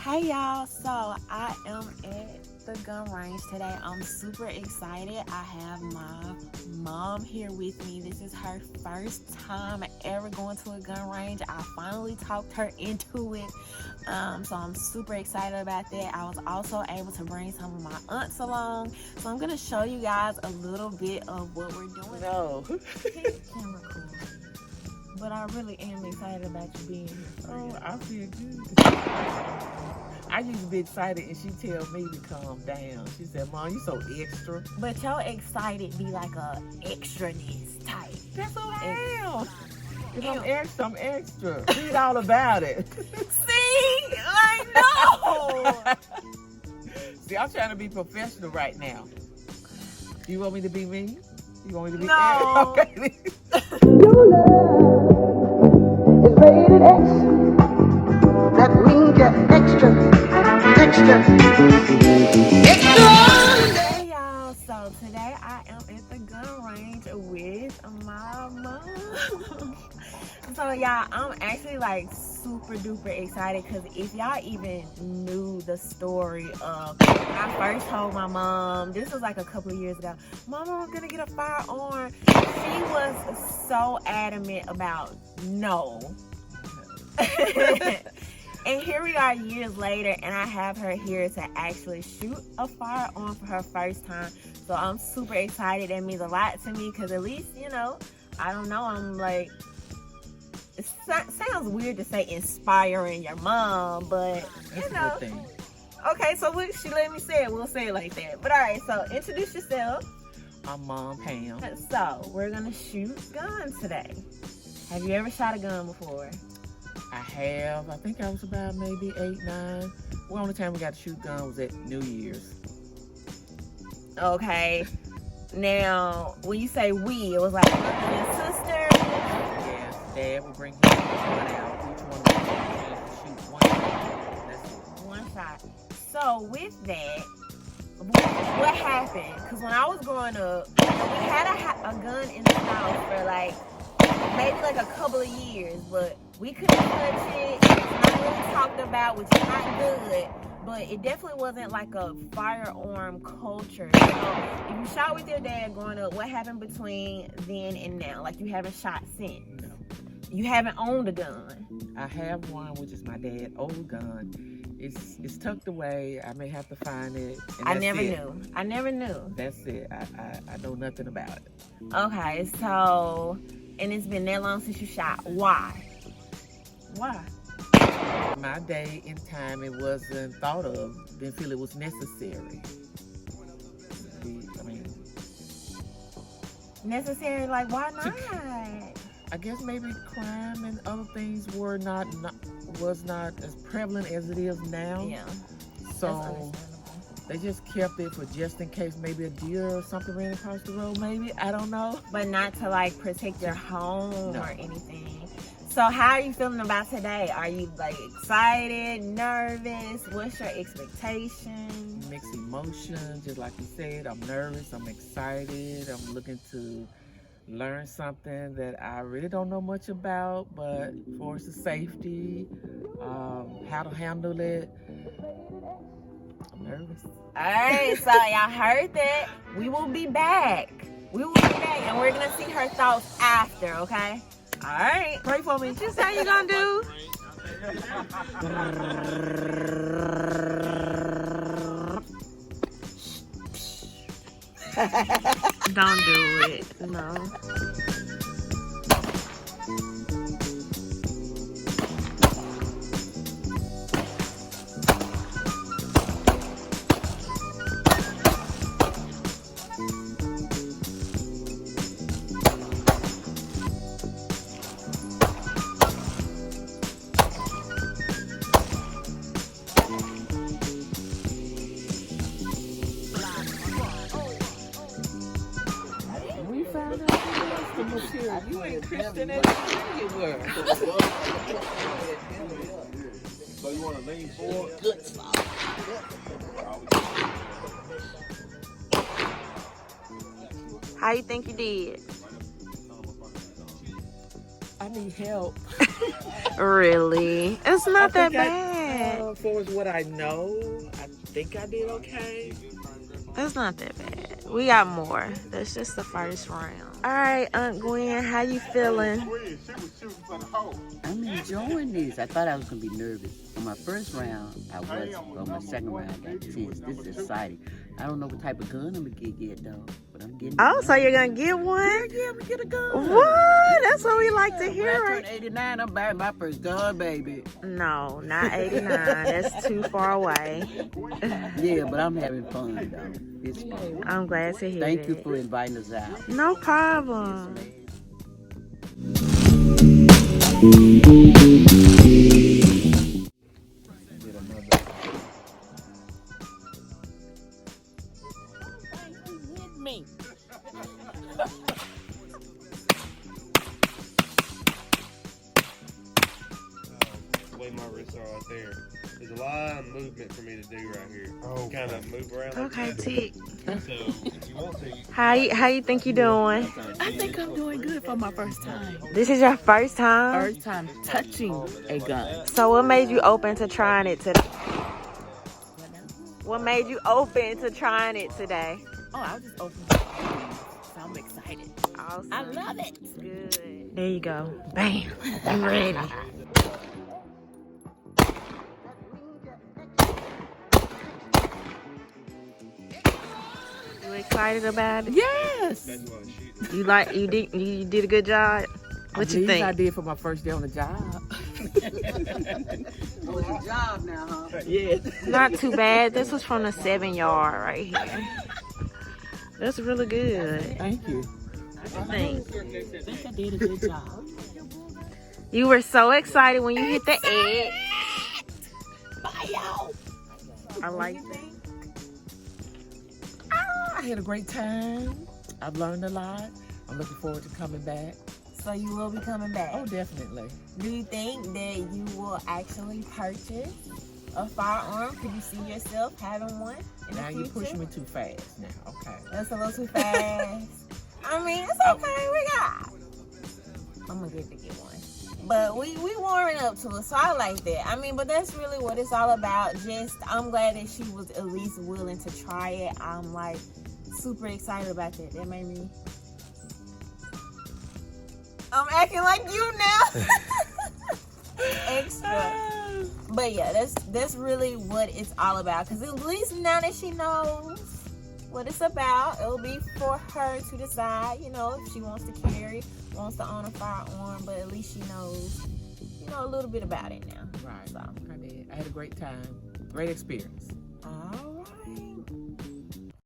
Hey y'all, so I am at the gun range today. I'm super excited. I have my mom here with me. This is her first time ever going to a gun range. I finally talked her into it. So I'm super excited about that. I was also able to bring some of my aunts along. So I'm gonna show you guys a little bit of what we're doing. No. Camera cool. But I really am excited about you being here. Oh, I feel good. I used to be excited and she tell me to calm down. She said, Mom, you so extra. But your excited be like a extraness type. That's what I am. If I'm extra, I'm extra. Read all about it. See? I know. See, I'm trying to be professional right now. You want me to be me? You want me to be No. Okay. Your love is rated X. That means you're extra. Hey y'all, so today I am at the gun range with my mom. So y'all, I'm actually like super duper excited because if y'all even knew the story of when I first told my mom, this was like a couple of years ago, Mama, I'm gonna get a firearm. She was so adamant about no. And here we are years later, and I have her here to actually shoot a firearm for her first time. So I'm super excited. That means a lot to me because at least, I don't know, I'm like, it sounds weird to say inspiring your mom, but, That's a good thing. Okay, so she let me say it. We'll say it like that. But all right, so introduce yourself. I'm Mom Pam. So we're going to shoot guns today. Have you ever shot a gun before? I have. I think I was about maybe 8, 9. Well, only time we got to shoot gun was at New Year's. Okay. Now, when you say we, it was like brother and sister. Yeah, Dad would bring his gun out. Each one of us would shoot one shot. That's it. One shot. So with that, what happened? Because when I was growing up, we had a gun in the house for maybe a couple of years, but we couldn't touch it. It's not really talked about, which is not good. But it definitely wasn't like a firearm culture. So if you shot with your dad growing up, what happened between then and now? Like, you haven't shot since. No. You haven't owned a gun. I have one, which is my dad's old gun. It's tucked away. I may have to find it. And I that's never it. knew. I never knew. That's it. I know nothing about it. Okay, so, and it's been that long since you shot. Why? Why? My day and time, it wasn't thought of. Didn't feel it was necessary. Necessary? Like, why not? I guess maybe crime and other things was not as prevalent as it is now. Yeah. So That's understandable. they just kept it for just in case maybe a deer or something ran across the road. Maybe, I don't know. But not to protect your home No. or anything. So how are you feeling about today? Are you excited, nervous? What's your expectation? Mixed emotions, just like you said. I'm nervous. I'm excited. I'm looking to learn something that I really don't know much about, but for the safety, how to handle it. I'm nervous. All right, so y'all heard that. We will be back. And we're going to see her thoughts after, okay? All right. Pray for me. Just how you going to do? Don't do it. No. We found out the material. You ain't Christian as you were. So you want to lean forward? Good spot. How you think you did? I need help. Really? It's not that think bad. bad. For what I know, I think I did okay. That's not that bad. We got more. That's just the first round. All right, Aunt Gwen, how you feeling? I'm enjoying this. I thought I was going to be nervous. On my first round, I was. On my second round, I got tense. This is exciting. I don't know what type of gun I'm going to get yet, though. But I'm getting Oh, so you're going to get one? Yeah, we get a gun. What? That's what we like to When hear, I right? turn 89, I'm buying my first gun, baby. No, not 89. That's too far away. Yeah, but I'm having fun, though. It's fun. I'm glad to hear Thank you that. for inviting us out. No problem. Me. The way my wrists are out there. There's a lot of movement for me to do right here. Kind of move around. Okay, Tick. So if you want to, How you think you doing? I think I'm doing good for my first time. This is your first time? First time touching a gun. So what made you open to trying it today? What made you open to trying it today? Oh, I was just open. So I'm excited. Awesome. I love it. Good. There you go. Bam. You ready. You excited about it? Yes. You did a good job? What you I think? did for my first day on the job. Oh, it's a job now, huh? Yeah. Not too bad. This was from the 7-yard right here. That's really good. Thank you. I think. I think I did a good job. You were so excited when you hit the edge. I like that. I had a great time. I've learned a lot. I'm looking forward to coming back. So you will be coming back. Oh, definitely. Do you think that you will actually purchase a firearm? Could you see yourself having one in the Now future? you're pushing me too fast now. Okay. That's a little too fast. I mean, it's okay. I'm gonna get to get one. But we warming up to it, so I like that. I mean, but that's really what it's all about. I'm glad that she was at least willing to try it. I'm like super excited about that. That made me. I'm acting like you now. Extra. But yeah, that's really what it's all about. Because at least now that she knows what it's about, it'll be for her to decide, if she wants to carry, wants to own a firearm. But at least she knows, a little bit about it now. Right. So. I did. I had a great time. Great experience. All